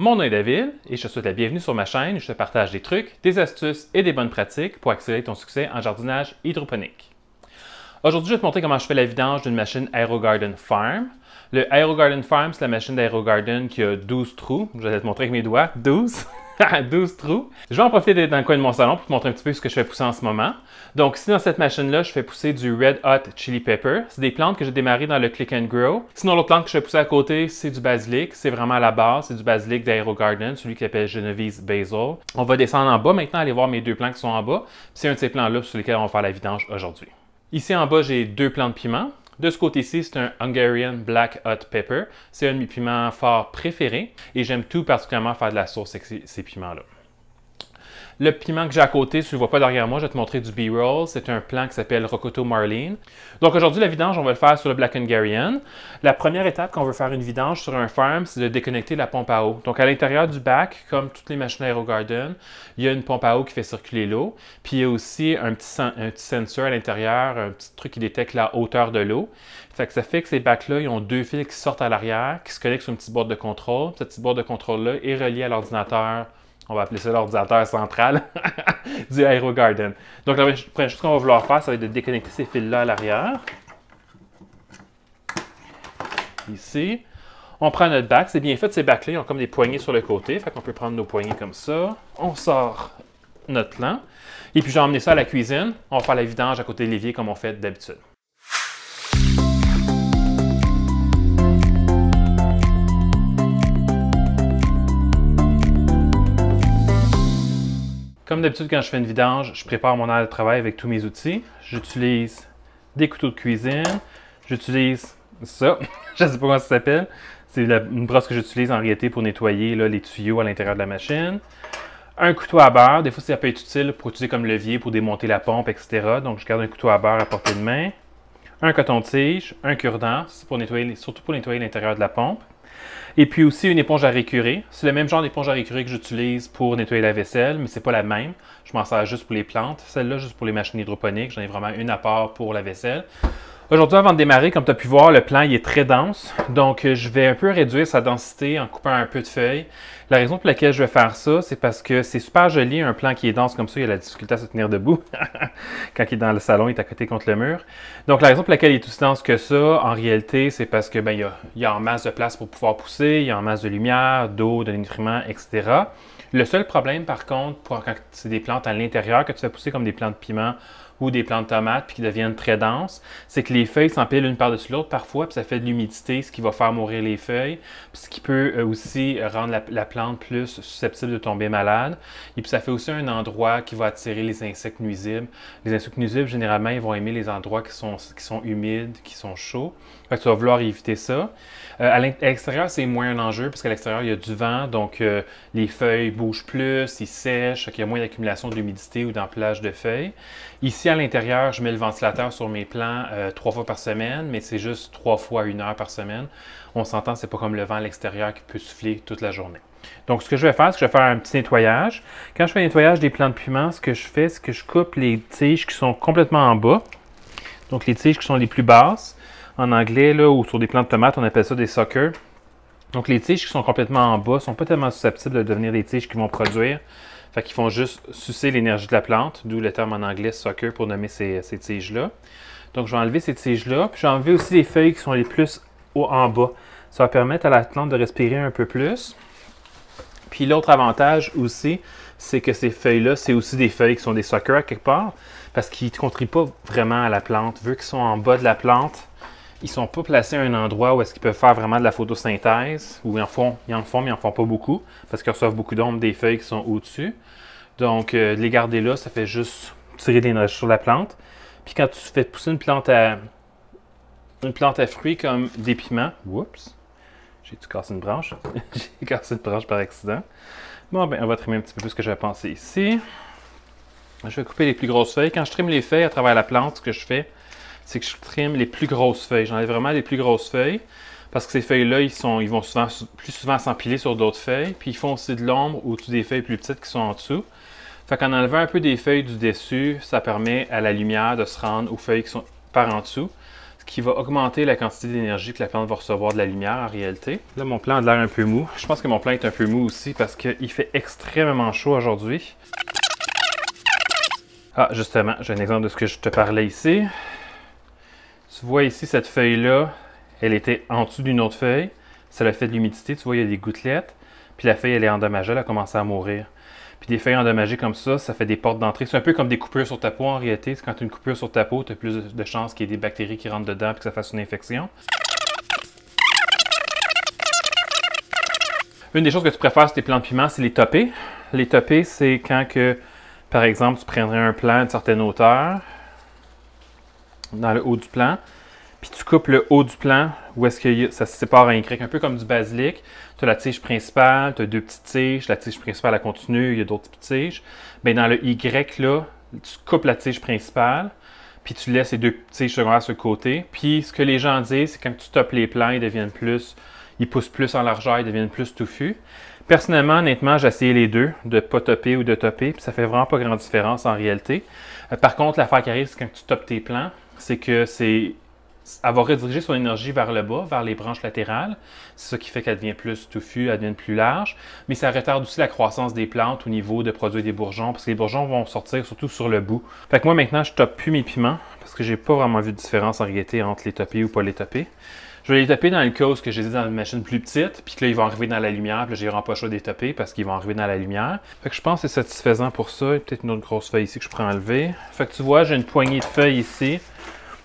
Mon nom est David et je te souhaite la bienvenue sur ma chaîne où je te partage des trucs, des astuces et des bonnes pratiques pour accélérer ton succès en jardinage hydroponique. Aujourd'hui, je vais te montrer comment je fais la vidange d'une machine AeroGarden Farm. Le AeroGarden Farm, c'est la machine d'AeroGarden qui a 12 trous. Je vais te montrer avec mes doigts. 12! 12 trous. Je vais en profiter d'être dans le coin de mon salon pour te montrer un petit peu ce que je fais pousser en ce moment. Donc ici dans cette machine-là, je fais pousser du Red Hot Chili Pepper. C'est des plantes que j'ai démarrées dans le Click and Grow. Sinon, l'autre plante que je fais pousser à côté, c'est du basilic. C'est vraiment à la base, c'est du basilic d'AeroGarden, celui qui s'appelle Genovese Basil. On va descendre en bas maintenant, aller voir mes deux plants qui sont en bas. C'est un de ces plants-là sur lesquels on va faire la vidange aujourd'hui. Ici en bas, j'ai deux plants de piment. De ce côté-ci, c'est un Hungarian Black Hot Pepper. C'est un de mes piments forts préférés et j'aime tout particulièrement faire de la sauce avec ces piments-là. Le piment que j'ai à côté, si tu ne le vois pas derrière moi, je vais te montrer du B-roll. C'est un plant qui s'appelle Rocoto Marlene. Donc aujourd'hui, la vidange, on va le faire sur le Black Hungarian. La première étape quand on veut faire une vidange sur un farm, c'est de déconnecter la pompe à eau. Donc à l'intérieur du bac, comme toutes les machines AeroGarden, il y a une pompe à eau qui fait circuler l'eau. Puis il y a aussi un petit sensor à l'intérieur, un petit truc qui détecte la hauteur de l'eau. Ça fait que ces bacs-là, ils ont deux fils qui sortent à l'arrière, qui se connectent sur une petite boîte de contrôle. Cette petite boîte de contrôle-là est reliée à l'ordinateur. On va appeler ça l'ordinateur central du AeroGarden. Donc, la première chose qu'on va vouloir faire, ça va être de déconnecter ces fils-là à l'arrière. Ici. On prend notre bac. C'est bien fait, ces bacs-là, ils ont comme des poignées sur le côté. Fait qu'on peut prendre nos poignées comme ça. On sort notre plant. Et puis, je vais emmener ça à la cuisine. On va faire la vidange à côté de l'évier comme on fait d'habitude. Comme d'habitude, quand je fais une vidange, je prépare mon aire de travail avec tous mes outils. J'utilise des couteaux de cuisine. J'utilise ça. Je ne sais pas comment ça s'appelle. C'est une brosse que j'utilise en réalité pour nettoyer là, les tuyaux à l'intérieur de la machine. Un couteau à beurre. Des fois, ça peut être utile pour utiliser comme levier pour démonter la pompe, etc. Donc, je garde un couteau à beurre à portée de main. Un coton-tige, un cure-dent. C'est pour nettoyer, surtout pour nettoyer l'intérieur de la pompe. Et puis aussi une éponge à récurer. C'est le même genre d'éponge à récurer que j'utilise pour nettoyer la vaisselle, mais c'est pas la même. Je m'en sers juste pour les plantes. Celle-là, juste pour les machines hydroponiques. J'en ai vraiment une à part pour la vaisselle. Aujourd'hui, avant de démarrer, comme tu as pu voir, le plant il est très dense. Donc, je vais un peu réduire sa densité en coupant un peu de feuilles. La raison pour laquelle je vais faire ça, c'est parce que c'est super joli, un plant qui est dense comme ça, il a la difficulté à se tenir debout. Quand il est dans le salon, il est à côté contre le mur. Donc, la raison pour laquelle il est aussi dense que ça, en réalité, c'est parce que il y a en masse de place pour pouvoir pousser, il y a en masse de lumière, d'eau, de nutriments, etc. Le seul problème, par contre, quand c'est des plantes à l'intérieur que tu fais pousser comme des plants de piment, ou des plantes de tomates puis qui deviennent très denses, c'est que les feuilles s'empilent l'une par-dessus l'autre parfois, puis ça fait de l'humidité, ce qui va faire mourir les feuilles, puis ce qui peut aussi rendre la plante plus susceptible de tomber malade. Et puis ça fait aussi un endroit qui va attirer les insectes nuisibles. Les insectes nuisibles, généralement, ils vont aimer les endroits qui sont humides, qui sont chauds. Fait que tu vas vouloir éviter ça. À l'extérieur, c'est moins un enjeu, parce qu'à l'extérieur, il y a du vent, donc les feuilles bougent plus, ils sèchent, il y a moins d'accumulation d'humidité ou d'empilage de feuilles. Ici, à l'intérieur, je mets le ventilateur sur mes plants 3 fois par semaine, mais c'est juste 3 fois 1 heure par semaine. On s'entend, c'est pas comme le vent à l'extérieur qui peut souffler toute la journée. Donc, ce que je vais faire, c'est que je vais faire un petit nettoyage. Quand je fais le nettoyage des plants de piment, ce que je fais, c'est que je coupe les tiges qui sont complètement en bas. Donc, les tiges qui sont les plus basses. En anglais, là, ou sur des plants de tomates, on appelle ça des suckers. Donc, les tiges qui sont complètement en bas ne sont pas tellement susceptibles de devenir des tiges qui vont produire. Fait qu'ils font juste sucer l'énergie de la plante, d'où le terme en anglais sucker pour nommer ces tiges-là. Donc, je vais enlever ces tiges-là. Puis, je vais enlever aussi les feuilles qui sont les plus en bas. Ça va permettre à la plante de respirer un peu plus. Puis, l'autre avantage aussi, c'est que ces feuilles-là, c'est aussi des feuilles qui sont des suckers à quelque part, parce qu'ils ne contribuent pas vraiment à la plante. Vu qu'ils sont en bas de la plante, ils ne sont pas placés à un endroit où est-ce qu'ils peuvent faire vraiment de la photosynthèse, ou ils en font, mais ils n'en font pas beaucoup, parce qu'ils reçoivent beaucoup d'ombre des feuilles qui sont au-dessus. Donc, les garder là, ça fait juste tirer de l'énergie sur la plante. Puis quand tu fais pousser une plante à fruits comme des piments, oups, j'ai-tu cassé une branche? J'ai cassé une branche par accident. Bon, ben, on va trimer un petit peu plus ce que j'avais pensé ici. Je vais couper les plus grosses feuilles. Quand je trime les feuilles à travers la plante, ce que je fais, c'est que je trime les plus grosses feuilles. J'enlève vraiment les plus grosses feuilles parce que ces feuilles-là, ils vont plus souvent s'empiler sur d'autres feuilles. Puis ils font aussi de l'ombre au-dessus des feuilles plus petites qui sont en dessous. Fait qu'en enlevant un peu des feuilles du dessus, ça permet à la lumière de se rendre aux feuilles qui sont par en dessous. Ce qui va augmenter la quantité d'énergie que la plante va recevoir de la lumière en réalité. Là, mon plant a l'air un peu mou. Je pense que mon plant est un peu mou aussi parce qu'il fait extrêmement chaud aujourd'hui. Ah, justement, j'ai un exemple de ce que je te parlais ici. Tu vois ici, cette feuille-là, elle était en dessous d'une autre feuille. Ça l'a fait de l'humidité. Tu vois, il y a des gouttelettes. Puis la feuille, elle est endommagée, elle a commencé à mourir. Puis des feuilles endommagées comme ça fait des portes d'entrée. C'est un peu comme des coupures sur ta peau en réalité. Quand tu as une coupure sur ta peau, tu as plus de chances qu'il y ait des bactéries qui rentrent dedans et que ça fasse une infection. Une des choses que tu préfères sur tes plants de piment, c'est les topper. Les topper, c'est quand que, par exemple, tu prendrais un plant d'une certaine hauteur, dans le haut du plant, puis tu coupes le haut du plant où est-ce que ça se sépare en Y, un peu comme du basilic. Tu as la tige principale, tu as deux petites tiges, la tige principale elle continue, il y a d'autres petites tiges. Bien, dans le Y, là, tu coupes la tige principale, puis tu laisses les deux tiges secondaires sur le côté. Puis ce que les gens disent, c'est quand tu topes les plants, ils poussent plus en largeur, ils deviennent plus touffus. Personnellement, honnêtement, j'ai essayé les deux, de ne pas topper ou de topper, puis ça fait vraiment pas grande différence en réalité. Par contre, l'affaire qui arrive, c'est quand tu topes tes plants, c'est que elle va rediriger son énergie vers le bas, vers les branches latérales. C'est ça qui fait qu'elle devient plus touffue, elle devient plus large. Mais ça retarde aussi la croissance des plantes au niveau de produire des bourgeons, parce que les bourgeons vont sortir surtout sur le bout. Fait que moi, maintenant, je toppe plus mes piments, parce que j'ai pas vraiment vu de différence en réalité entre les topper ou pas les topper. Je vais les topper dans le cas où je les ai dans une machine plus petite, puis que là, ils vont arriver dans la lumière, puis là, j'ai vraiment pas le choix de les topper parce qu'ils vont arriver dans la lumière. Fait que je pense que c'est satisfaisant pour ça. Il y a peut-être une autre grosse feuille ici que je pourrais enlever. Fait que tu vois, j'ai une poignée de feuilles ici.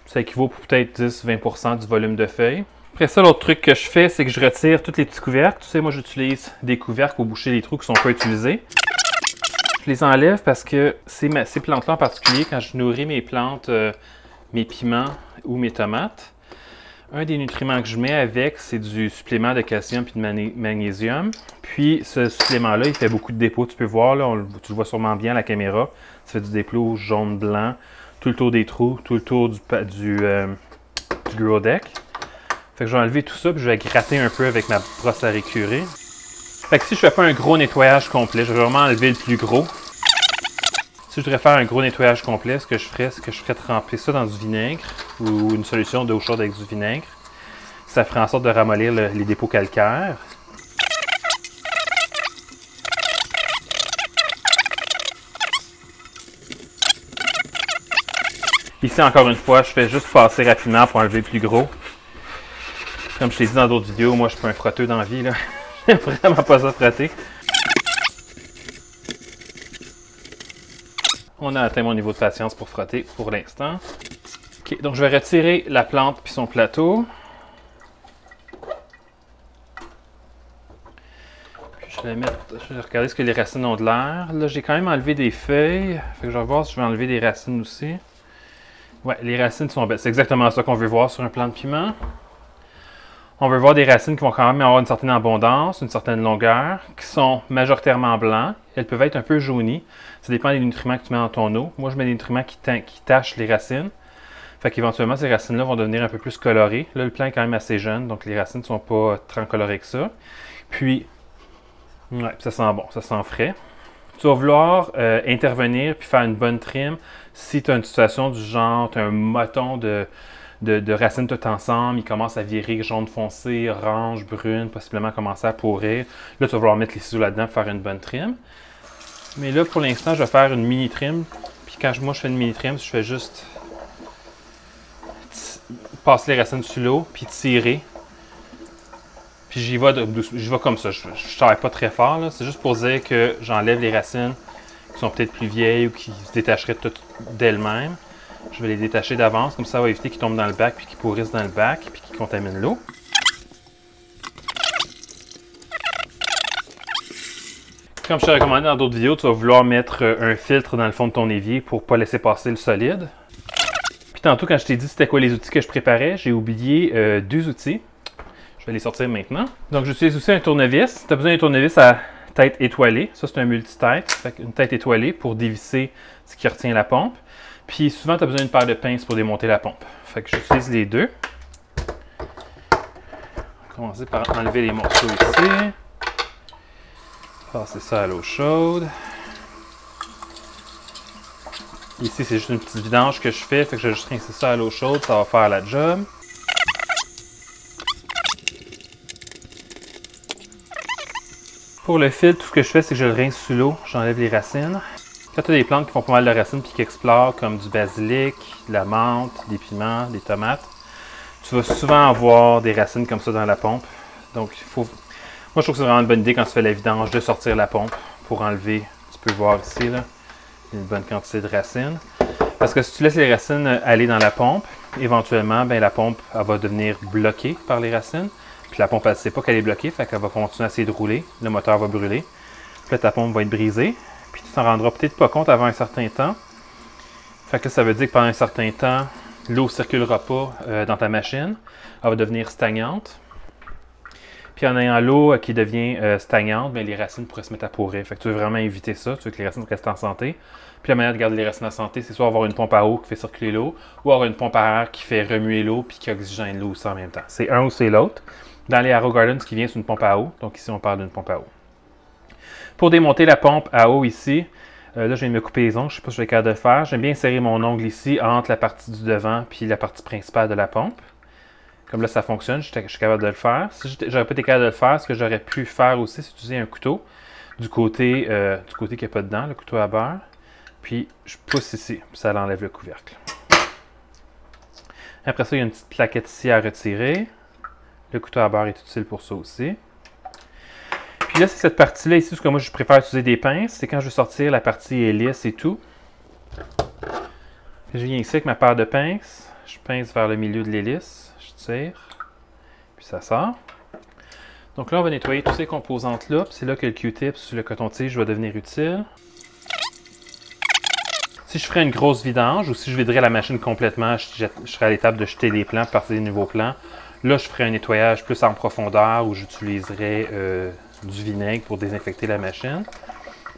Ça équivaut pour peut-être 10-20% du volume de feuilles. Après ça, l'autre truc que je fais, c'est que je retire tous les petits couvercles. Tu sais, moi, j'utilise des couvercles pour boucher les trous qui ne sont pas utilisés. Je les enlève parce que ces plantes-là en particulier, quand je nourris mes plantes, mes piments ou mes tomates, un des nutriments que je mets avec, c'est du supplément de calcium et de magnésium. Puis ce supplément-là, il fait beaucoup de dépôts. Tu peux voir, là, tu le vois sûrement bien à la caméra. Ça fait du dépôt jaune-blanc, tout le tour des trous, tout le tour du grow deck. Fait que je vais enlever tout ça, puis je vais gratter un peu avec ma brosse à récurer. Fait que si je ne fais pas un gros nettoyage complet, je vais vraiment enlever le plus gros. Si je voudrais faire un gros nettoyage complet, ce que je ferais, c'est que je ferais tremper ça dans du vinaigre ou une solution d'eau chaude avec du vinaigre. Ça ferait en sorte de ramollir les dépôts calcaires. Ici, encore une fois, je fais juste passer rapidement pour enlever le plus gros. Comme je t'ai dit dans d'autres vidéos, moi, je suis pas un frotteux dans la vie, là. J'aime vraiment pas ça frotter. On a atteint mon niveau de patience pour frotter pour l'instant. Ok, donc je vais retirer la plante puis son plateau. Puis je vais regarder ce que les racines ont de l'air. Là, j'ai quand même enlevé des feuilles. Fait que je vais voir si je vais enlever des racines aussi. Ouais, les racines sont belles. C'est exactement ça qu'on veut voir sur un plant de piment. On veut voir des racines qui vont quand même avoir une certaine abondance, une certaine longueur, qui sont majoritairement blancs. Elles peuvent être un peu jaunies. Ça dépend des nutriments que tu mets dans ton eau. Moi, je mets des nutriments qui tachent les racines. Fait qu'éventuellement, ces racines-là vont devenir un peu plus colorées. Là, le plant est quand même assez jeune, donc les racines ne sont pas tant colorées que ça. Puis, ouais, ça sent bon, ça sent frais. Tu vas vouloir intervenir puis faire une bonne trim si tu as une situation du genre, tu as un moton de racines tout ensemble, ils commencent à virer jaune foncé, orange, brune, possiblement commencer à pourrir. Là, tu vas vouloir mettre les ciseaux là-dedans pour faire une bonne trim. Mais là, pour l'instant, je vais faire une mini trim. Puis quand moi, je fais une mini trim, je fais juste passer les racines sur l'eau, puis tirer. Puis j'y vais comme ça. Je ne travaille pas très fort. C'est juste pour dire que j'enlève les racines qui sont peut-être plus vieilles ou qui se détacheraient toutes d'elles-mêmes. Je vais les détacher d'avance, comme ça va éviter qu'ils tombent dans le bac, puis qu'ils pourrissent dans le bac, puis qu'ils contaminent l'eau. Comme je t'ai recommandé dans d'autres vidéos, tu vas vouloir mettre un filtre dans le fond de ton évier pour ne pas laisser passer le solide. Puis tantôt, quand je t'ai dit c'était quoi les outils que je préparais, j'ai oublié deux outils. Je vais les sortir maintenant. Donc, j'utilise aussi un tournevis. Tu as besoin d'un tournevis à tête étoilée. Ça, c'est un multitête. Une tête étoilée pour dévisser ce qui retient la pompe. Puis souvent, tu as besoin d'une paire de pinces pour démonter la pompe. Fait que j'utilise les deux. On va commencer par enlever les morceaux ici. Passer ça à l'eau chaude. Ici, c'est juste une petite vidange que je fais. Fait que je vais juste rincer ça à l'eau chaude. Ça va faire la job. Pour le filtre, tout ce que je fais, c'est que je le rince sous l'eau, j'enlève les racines. Quand tu as des plantes qui font pas mal de racines et qui explorent, comme du basilic, de la menthe, des piments, des tomates, tu vas souvent avoir des racines comme ça dans la pompe. Donc, moi, je trouve que c'est vraiment une bonne idée quand tu fais la vidange de sortir la pompe pour enlever, tu peux voir ici, là, une bonne quantité de racines. Parce que si tu laisses les racines aller dans la pompe, éventuellement, ben, la pompe elle va devenir bloquée par les racines. Puis la pompe, elle ne sait pas qu'elle est bloquée, fait qu'elle va continuer à essayer de rouler. Le moteur va brûler. Puis là, ta pompe va être brisée. Puis tu t'en rendras peut-être pas compte avant un certain temps. Fait que ça veut dire que pendant un certain temps, l'eau ne circulera pas dans ta machine. Elle va devenir stagnante. Puis en ayant l'eau qui devient stagnante, bien, les racines pourraient se mettre à pourrir. Fait que tu veux vraiment éviter ça. Tu veux que les racines restent en santé. Puis la manière de garder les racines en santé, c'est soit avoir une pompe à eau qui fait circuler l'eau, ou avoir une pompe à air qui fait remuer l'eau puis qui oxygène l'eau aussi en même temps. C'est un ou c'est l'autre. Dans les AeroGarden, ce qui vient, c'est une pompe à eau. Donc ici, on parle d'une pompe à eau. Pour démonter la pompe à eau ici, là, je viens de me couper les ongles. Je ne sais pas si je vais être capable de le faire. J'aime bien insérer mon ongle ici entre la partie du devant et la partie principale de la pompe. Comme là, ça fonctionne. Je suis capable de le faire. Si je n'aurais pas été capable de le faire, ce que j'aurais pu faire aussi, c'est utiliser un couteau du côté qui n'est pas dedans, le couteau à beurre. Puis, je pousse ici, puis ça enlève le couvercle. Après ça, il y a une petite plaquette ici à retirer. Le couteau à beurre est utile pour ça aussi. Puis là, c'est cette partie-là ici, ce que moi, je préfère utiliser des pinces. C'est quand je veux sortir la partie hélice et tout. Je viens ici avec ma paire de pinces. Je pince vers le milieu de l'hélice. Je tire. Puis ça sort. Donc là, on va nettoyer toutes ces composantes-là. Puis c'est là que le Q-tip sur le coton-tige va devenir utile. Si je ferais une grosse vidange ou si je viderais la machine complètement, je serais à l'étape de jeter les plans, partir des nouveaux plans. Là, je ferais un nettoyage plus en profondeur où j'utiliserais du vinaigre pour désinfecter la machine.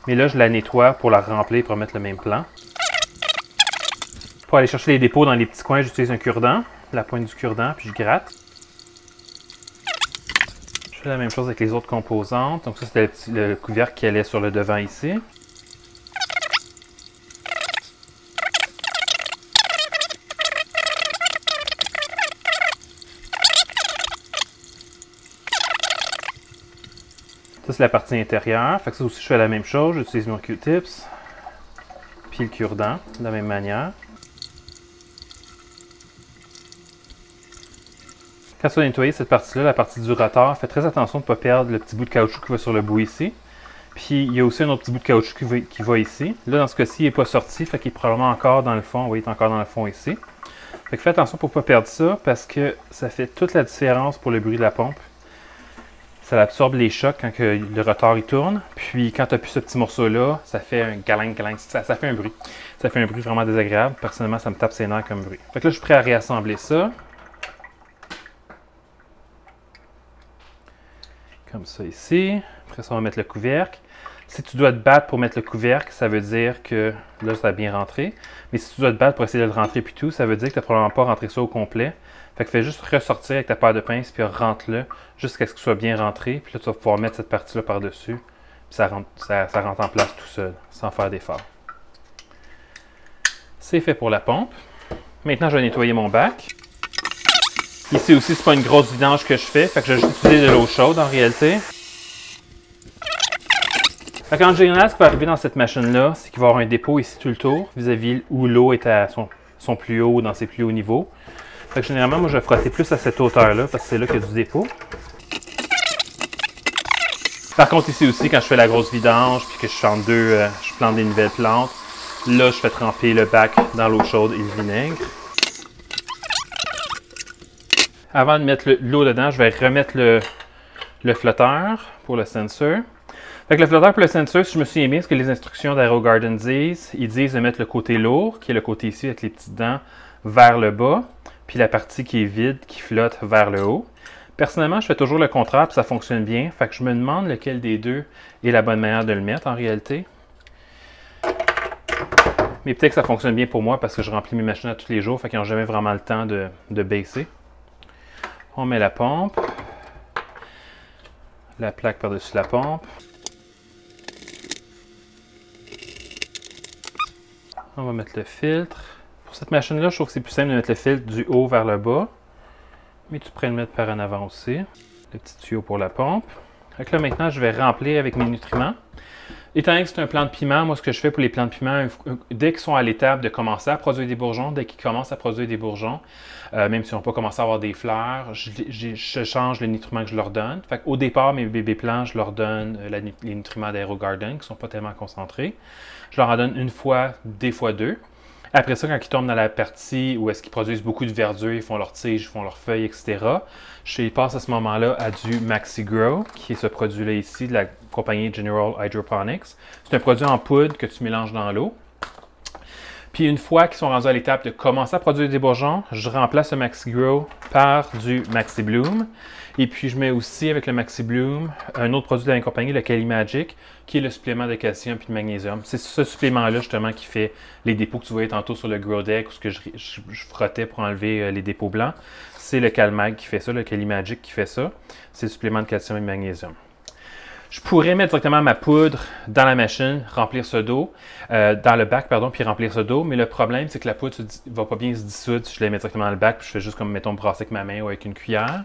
Mais là, je la nettoie pour la remplir pour remettre le même plan. Pour aller chercher les dépôts dans les petits coins, j'utilise un cure-dent, la pointe du cure-dent, puis je gratte. Je fais la même chose avec les autres composantes. Donc ça, c'était le couvercle qui allait sur le devant ici. Ça, c'est la partie intérieure. Fait que ça aussi, je fais la même chose. J'utilise mon Q-tips. Puis le cure-dent, de la même manière. Quand tu vas nettoyer cette partie-là, la partie du rotor, fais très attention de ne pas perdre le petit bout de caoutchouc qui va sur le bout ici. Puis il y a aussi un autre petit bout de caoutchouc qui va ici. Là, dans ce cas-ci, il n'est pas sorti. Fait qu'il est probablement encore dans le fond. Vous voyez, il est encore dans le fond ici. Fait que fais attention pour ne pas perdre ça parce que ça fait toute la différence pour le bruit de la pompe. Ça absorbe les chocs quand le rotor il tourne. Puis quand tu as plus ce petit morceau-là, ça fait un galing, ça fait un bruit. Ça fait un bruit vraiment désagréable. Personnellement, ça me tape ses nerfs comme bruit. Fait que là, je suis prêt à réassembler ça. Comme ça ici. Après ça, on va mettre le couvercle. Si tu dois te battre pour mettre le couvercle, ça veut dire que là, ça a bien rentré. Mais si tu dois te battre pour essayer de le rentrer puis tout, ça veut dire que tu n'as probablement pas rentré ça au complet. Fait que fais juste ressortir avec ta paire de pinces puis rentre-le jusqu'à ce qu'il soit bien rentré. Puis là, tu vas pouvoir mettre cette partie-là par-dessus. Puis ça rentre en place tout seul, sans faire d'effort. C'est fait pour la pompe. Maintenant, je vais nettoyer mon bac. Ici aussi, c'est pas une grosse vidange que je fais. Fait que je vais juste utiliser de l'eau chaude en réalité. Fait qu'en général, ce qui va arriver dans cette machine-là, c'est qu'il va y avoir un dépôt ici tout le tour, vis-à-vis où l'eau est à son plus haut, dans ses plus hauts niveaux. Fait que généralement, moi, je vais frotter plus à cette hauteur-là, parce que c'est là qu'il y a du dépôt. Par contre, ici aussi, quand je fais la grosse vidange, puis que je plante des nouvelles plantes, là, je fais tremper le bac dans l'eau chaude et le vinaigre. Avant de mettre l'eau dedans, je vais remettre le flotteur pour le sensor. Fait que le flotteur pour le sensor, si je me souviens bien, ce que les instructions d'AeroGarden disent, ils disent de mettre le côté lourd, qui est le côté ici avec les petites dents, vers le bas, puis la partie qui est vide, qui flotte vers le haut. Personnellement, je fais toujours le contraire, puis ça fonctionne bien. Fait que je me demande lequel des deux est la bonne manière de le mettre en réalité. Mais peut-être que ça fonctionne bien pour moi parce que je remplis mes machines à tous les jours, fait qu'ils n'ont jamais vraiment le temps de baisser. On met la pompe, la plaque par-dessus la pompe. On va mettre le filtre. Pour cette machine-là, je trouve que c'est plus simple de mettre le filtre du haut vers le bas. Mais tu pourrais le mettre par en avant aussi. Le petit tuyau pour la pompe. Donc là, maintenant, je vais remplir avec mes nutriments. Étant donné que c'est un plant de piment, moi, ce que je fais pour les plants de piment, dès qu'ils sont à l'étape de commencer à produire des bourgeons, dès qu'ils commencent à produire des bourgeons, même s'ils n'ont pas commencé à avoir des fleurs, je change les nutriments que je leur donne. Fait qu'au départ, mes bébés plants, je leur donne les nutriments d'AeroGarden, qui ne sont pas tellement concentrés. Je leur en donne une fois, des fois deux. Après ça, quand ils tombent dans la partie où est-ce qu'ils produisent beaucoup de verdure, ils font leurs tiges, ils font leurs feuilles, etc., je les passe à ce moment-là à du MaxiGrow, qui est ce produit-là ici de la compagnie General Hydroponics. C'est un produit en poudre que tu mélanges dans l'eau. Puis une fois qu'ils sont rendus à l'étape de commencer à produire des bourgeons, je remplace le MaxiGrow par du MaxiBloom. Et puis je mets aussi avec le MaxiBloom un autre produit de la même compagnie, le CaliMagic, qui est le supplément de calcium et de magnésium. C'est ce supplément-là justement qui fait les dépôts que tu voyais tantôt sur le Grow Deck, où ce que je frottais pour enlever les dépôts blancs. C'est le CalMag qui fait ça, le CaliMagic qui fait ça. C'est le supplément de calcium et de magnésium. Je pourrais mettre directement ma poudre dans la machine, remplir ça d'eau, dans le bac, pardon, puis remplir ça d'eau. Mais le problème, c'est que la poudre ne va pas bien se dissoudre si je la mets directement dans le bac, puis je fais juste comme, mettons, brasser avec ma main ou avec une cuillère.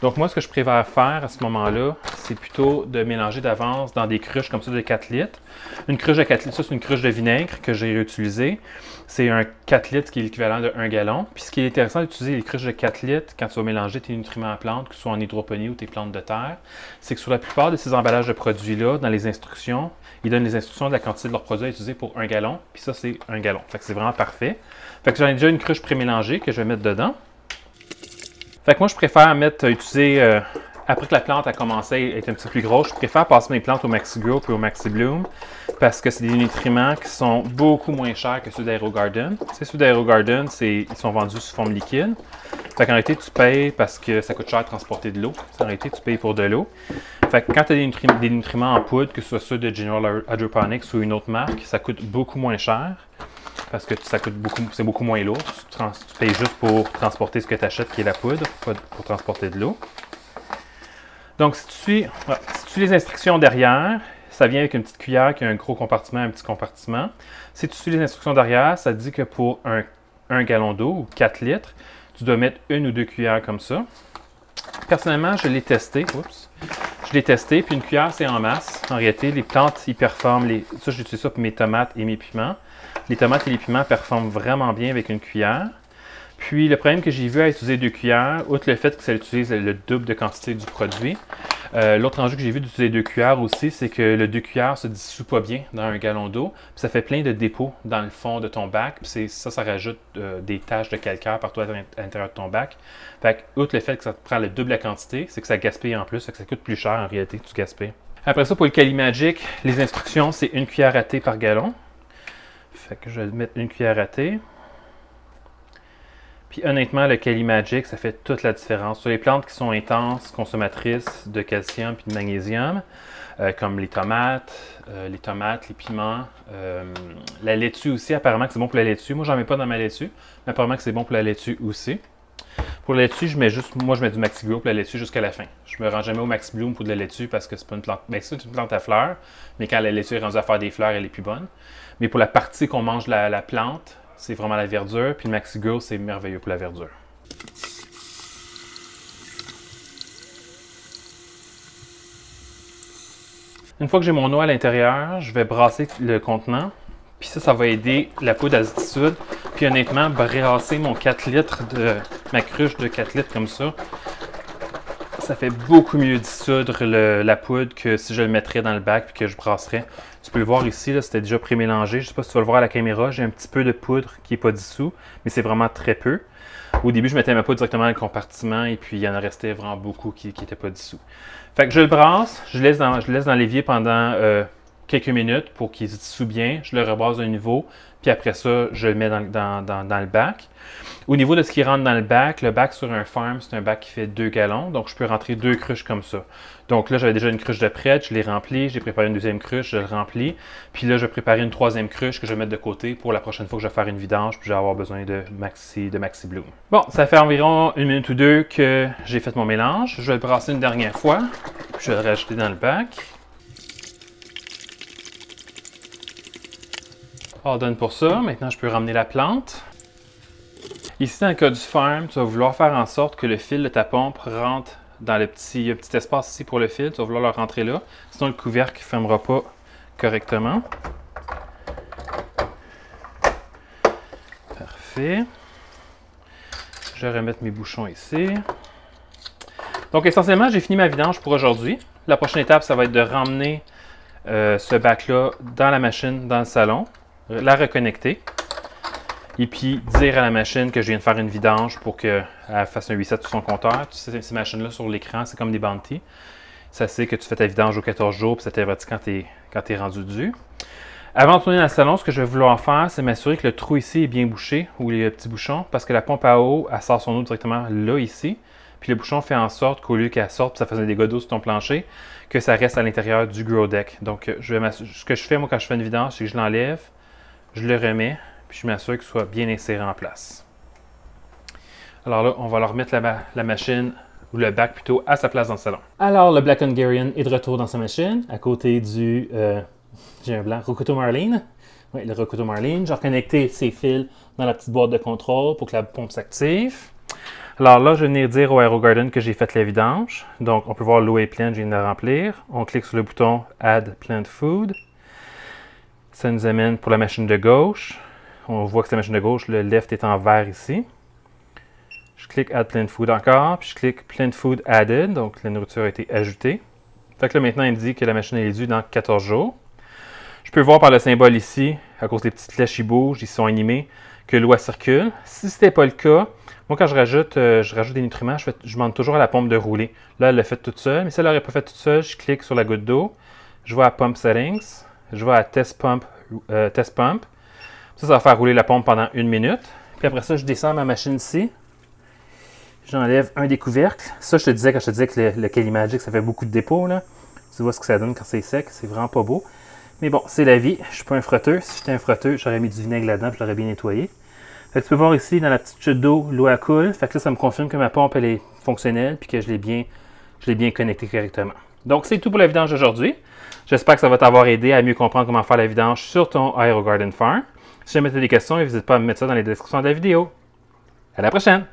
Donc moi, ce que je préfère faire à ce moment-là, c'est plutôt de mélanger d'avance dans des cruches comme ça de 4 litres. Une cruche de 4 litres, ça c'est une cruche de vinaigre que j'ai réutilisée. C'est un 4 litres qui est l'équivalent de 1 gallon. Puis ce qui est intéressant d'utiliser les cruches de 4 litres quand tu vas mélanger tes nutriments à plantes, que ce soit en hydroponie ou tes plantes de terre, c'est que sur la plupart de ces emballages de produits-là, dans les instructions, ils donnent les instructions de la quantité de leurs produits à utiliser pour 1 gallon. Puis ça, c'est 1 gallon. Fait que c'est vraiment parfait. Fait que j'en ai déjà une cruche pré-mélangée que je vais mettre dedans. Fait que moi, je préfère utiliser, après que la plante a commencé à être un petit peu plus grosse, je préfère passer mes plantes au MaxiGrow et au MaxiBloom parce que c'est des nutriments qui sont beaucoup moins chers que ceux d'AeroGarden. Tu sais, ceux d'AeroGarden, ils sont vendus sous forme liquide. Fait qu'en réalité, tu payes parce que ça coûte cher de transporter de l'eau. En réalité, tu payes pour de l'eau. Fait que quand tu as des nutriments en poudre, que ce soit ceux de General Hydroponics ou une autre marque, ça coûte beaucoup moins cher. Parce que c'est beaucoup moins lourd. Tu payes juste pour transporter ce que tu achètes, qui est la poudre, pas pour transporter de l'eau. Donc, si tu suis les instructions derrière, ça vient avec une petite cuillère qui a un gros compartiment, un petit compartiment. Si tu suis les instructions derrière, ça dit que pour un gallon d'eau ou 4 litres, tu dois mettre 1 ou 2 cuillères comme ça. Personnellement, je l'ai testé. Oups. Je l'ai testé, puis une cuillère, c'est en masse. En réalité, les plantes, ils performent. Ça, j'utilise ça pour mes tomates et mes piments. Les tomates et les piments performent vraiment bien avec une cuillère. Puis, le problème que j'ai vu à utiliser 2 cuillères, outre le fait que ça utilise le double de quantité du produit, l'autre enjeu que j'ai vu d'utiliser 2 cuillères aussi, c'est que le 2 cuillères ne se dissout pas bien dans un gallon d'eau. Puis ça fait plein de dépôts dans le fond de ton bac. Puis ça rajoute des taches de calcaire partout à l'intérieur de ton bac. Fait que, outre le fait que ça te prend le double la quantité, c'est que ça gaspille en plus. Fait que ça coûte plus cher en réalité, tu gaspilles. Après ça, pour le CaliMagic, les instructions, c'est 1 cuillère à thé par gallon. Fait que je vais mettre 1 cuillère à thé. Puis honnêtement, le CaliMagic, ça fait toute la différence. Sur les plantes qui sont intenses, consommatrices de calcium et de magnésium, comme les tomates, les piments, la laitue aussi, apparemment que c'est bon pour la laitue. Moi, j'en mets pas dans ma laitue, mais apparemment que c'est bon pour la laitue aussi. Pour la laitue, je mets du MaxiGrow pour la laitue jusqu'à la fin. Je me rends jamais au MaxiBloom pour de la laitue parce que c'est pas une plante. Ben, c'est une plante à fleurs, mais quand la laitue est rendue à faire des fleurs, elle est plus bonne. Mais pour la partie qu'on mange la plante, c'est vraiment la verdure, puis le MaxiGrow, c'est merveilleux pour la verdure. Une fois que j'ai mon eau à l'intérieur, je vais brasser le contenant, puis ça va aider la poudre à se dissoudre. Puis honnêtement, brasser mon 4 litres de ma cruche de 4 litres comme ça fait beaucoup mieux dissoudre la poudre que si je le mettrais dans le bac puis que je brasserais. Tu peux le voir ici, c'était déjà pré-mélangé. Je ne sais pas si tu vas le voir à la caméra, j'ai un petit peu de poudre qui n'est pas dissous, mais c'est vraiment très peu. Au début, je mettais ma poudre directement dans le compartiment et puis il y en restait vraiment beaucoup qui n'étaient pas dissous. Fait que je le brasse, je le laisse dans l'évier pendant quelques minutes pour qu'il se dissout bien. Je le rebrasse d'un niveau, puis après ça, je le mets dans le bac. Au niveau de ce qui rentre dans le bac sur un farm, c'est un bac qui fait 2 gallons, donc je peux rentrer 2 cruches comme ça. Donc là, j'avais déjà une cruche de prête, je l'ai remplie, j'ai préparé une deuxième cruche, je le remplis. Puis là, je vais préparer une troisième cruche que je vais mettre de côté pour la prochaine fois que je vais faire une vidange, puis je vais avoir besoin de MaxiBloom. Bon, ça fait environ 1 minute ou 2 que j'ai fait mon mélange. Je vais le brasser une dernière fois, puis je vais le rajouter dans le bac. Ordonne pour ça. Maintenant, je peux ramener la plante. Ici, dans le cas du farm, tu vas vouloir faire en sorte que le fil de ta pompe rentre dans le petit espace ici pour le fil. Tu vas vouloir le rentrer là. Sinon, le couvercle ne fermera pas correctement. Parfait. Je vais remettre mes bouchons ici. Donc, essentiellement, j'ai fini ma vidange pour aujourd'hui. La prochaine étape, ça va être de ramener ce bac-là dans la machine, dans le salon, la reconnecter. Et puis, dire à la machine que je viens de faire une vidange pour qu'elle fasse un reset sur son compteur. Tu sais, ces machines-là sur l'écran, c'est comme des bounty. Ça sait que tu fais ta vidange aux 14 jours, puis ça t'avertit quand tu es rendu dû. Avant de tourner dans le salon, ce que je vais vouloir faire, c'est m'assurer que le trou ici est bien bouché, ou les petits bouchons, parce que la pompe à eau, elle sort son eau directement là, ici. Puis le bouchon fait en sorte qu'au lieu qu'elle sorte, puis ça fasse des dégâts d'eau sur ton plancher, que ça reste à l'intérieur du grow deck. Donc, ce que je fais, moi, quand je fais une vidange, c'est que je l'enlève, je le remets, puis je m'assure qu'il soit bien inséré en place. Alors là, on va leur remettre la machine, ou le bac plutôt, à sa place dans le salon. Alors, le Black Hungarian est de retour dans sa machine, à côté du, j'ai un blanc, Rokuto Marlene. Oui, le Rokuto Marlene. J'ai reconnecté ses fils dans la petite boîte de contrôle pour que la pompe s'active. Alors là, je vais venir dire au AeroGarden que j'ai fait la vidange. Donc, on peut voir l'eau est pleine, je viens de la remplir. On clique sur le bouton Add Plant Food. Ça nous amène pour la machine de gauche. On voit que c'est la machine de gauche, le left est en vert ici. Je clique Add Plant Food encore, puis je clique Plant Food Added, donc la nourriture a été ajoutée. Fait que là, maintenant, il me dit que la machine est due dans 14 jours. Je peux voir par le symbole ici, à cause des petites flèches qui bougent, ils sont animés, que l'eau circule. Si ce n'était pas le cas, moi, quand je rajoute des nutriments, je demande toujours à la pompe de rouler. Là, elle l'a fait toute seule, mais si elle l'aurait pas fait toute seule, je clique sur la goutte d'eau, je vais à Pump Settings, je vais à Test Pump. Ça va faire rouler la pompe pendant 1 minute. Puis après ça, je descends ma machine ici. J'enlève un des couvercles. Ça, je te disais quand je te disais que le Kalimagic, ça fait beaucoup de dépôts, là. Tu vois ce que ça donne quand c'est sec, c'est vraiment pas beau. Mais bon, c'est la vie. Je suis pas un frotteur. Si j'étais un frotteur, j'aurais mis du vinaigre là-dedans et je l'aurais bien nettoyé. Fait que tu peux voir ici, dans la petite chute d'eau, l'eau elle coule. Fait que là, ça me confirme que ma pompe, elle est fonctionnelle puis que je l'ai bien connectée correctement. Donc, c'est tout pour la vidange d'aujourd'hui. J'espère que ça va t'avoir aidé à mieux comprendre comment faire la vidange sur ton AeroGarden Farm. Si jamais tu as des questions, n'hésite pas à me mettre ça dans les descriptions de la vidéo. À la prochaine!